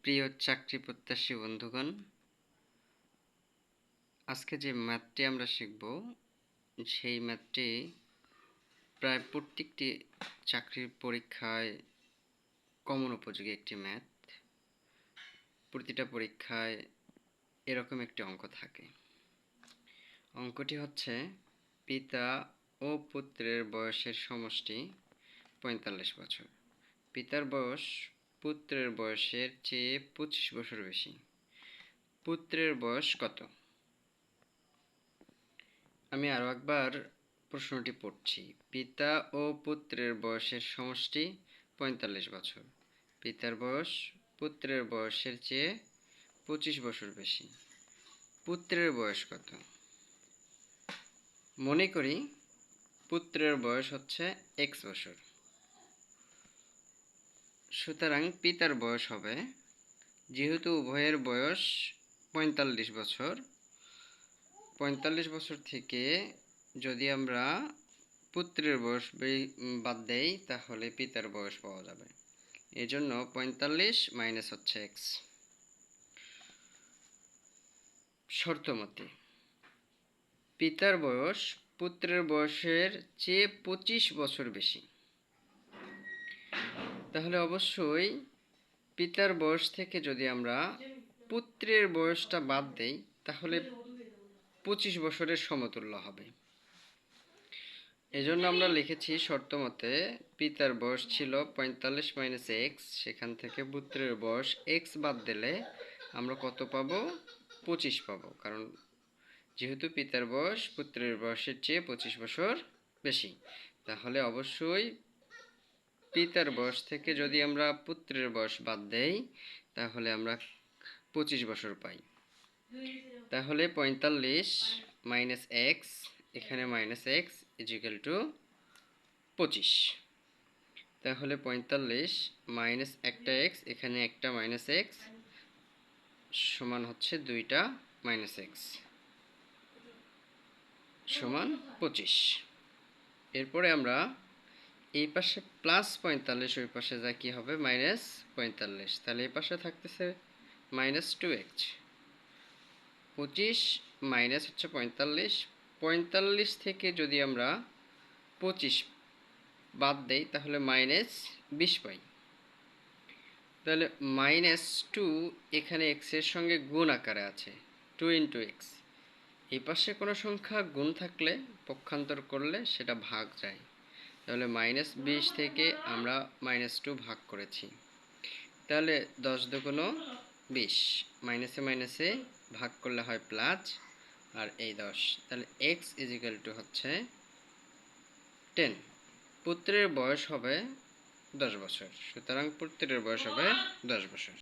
প্রিয় চাকরি প্রত্যাশী বন্ধুগণ, আজকে যে ম্যাথটি আমরা শিখব সেই ম্যাথটি প্রায় প্রত্যেকটি চাকরির পরীক্ষায় কমন উপযোগী একটি ম্যাথ। প্রতিটা পরীক্ষায় এরকম একটি অঙ্ক থাকে। অঙ্কটি হচ্ছে পিতা ও পুত্রের বয়সের সমষ্টি ৪৫ বছর। পিতার বয়স পুত্রের বয়সের চেয়ে ২৫ বছর বেশি। পুত্রের বয়স কত? আমি আরও একবার প্রশ্নটি পড়ছি। পিতা ও পুত্রের বয়সের সমষ্টি ৪৫ বছর। পিতার বয়স পুত্রের বয়সের চেয়ে ২৫ বছর বেশি। পুত্রের বয়স কত? মনে করি পুত্রের বয়স হচ্ছে x বছর। সুতরাং পিতার বয়স হবে, যেহেতু উভয়ের বয়স ৪৫ বছর, ৪৫ বছর থেকে যদি আমরা পুত্রের বয়স বাদ দেই তাহলে পিতার বয়স পাওয়া যাবে। এজন্য ৪৫ মাইনাস হচ্ছে x। শর্তমতে পিতার বয়স পুত্রের বয়সের চেয়ে ২৫ বছর বেশি। তাহলে অবশ্যই পিতার বয়স থেকে যদি আমরা পুত্রের বয়সটা বাদ দেই তাহলে ২৫ বছরের সমতুল্য হবে। এজন্য আমরা লিখেছি শর্তমতে পিতার বয়স ছিল ৪৫ মাইনাস x, সেখান থেকে পুত্রের বয়স x বাদ দিলে আমরা কত পাবো? ২৫ পাবো, কারণ যেহেতু পিতার বয়স পুত্রের বয়সের চেয়ে ২৫ বছর বেশি। তাহলে অবশ্যই পিতার বয়স থেকে যদি আমরা পুত্রের বয়স বাদ দেই তাহলে আমরা ২৫ বছর পাই। তাহলে ৪৫ মাইনাস x, এখানে মাইনাস x ইজিক্যাল টু ২৫। তাহলে ৪৫ মাইনাস একটা x, এখানে একটা মাইনাস x সমান হচ্ছে দুইটা মাইনাস x সমান ২৫। এরপরে আমরা এই পাশে প্লাস ৪৫, ওই পাশে যা কি হবে মাইনাস ৪৫। তাহলে এই পাশে থাকতেছে মাইনাস 2x। ২৫ মাইনাস হচ্ছে ৪৫। ৪৫ থেকে যদি আমরা ২৫ বাদ দেই তাহলে মাইনাস ২০ পাই। তাহলে মাইনাস 2 এখানে x এর সঙ্গে গুণ আকারে আছে, 2 ইন্টু এক্স। এই পাশে কোনো সংখ্যা গুণ থাকলে পক্ষান্তর করলে সেটা ভাগ যায়। তাহলে মাইনাস ২০ থেকে আমরা মাইনাস 2 ভাগ করেছি, তাহলে 10 দুগুণ 20, মাইনাসে মাইনাসে ভাগ করলে হয় প্লাস, আর এই 10। তাহলে x ইজিক্যাল টু হচ্ছে 10। পুত্রের বয়স হবে 10 বছর। সুতরাং পুত্রের বয়স হবে 10 বছর।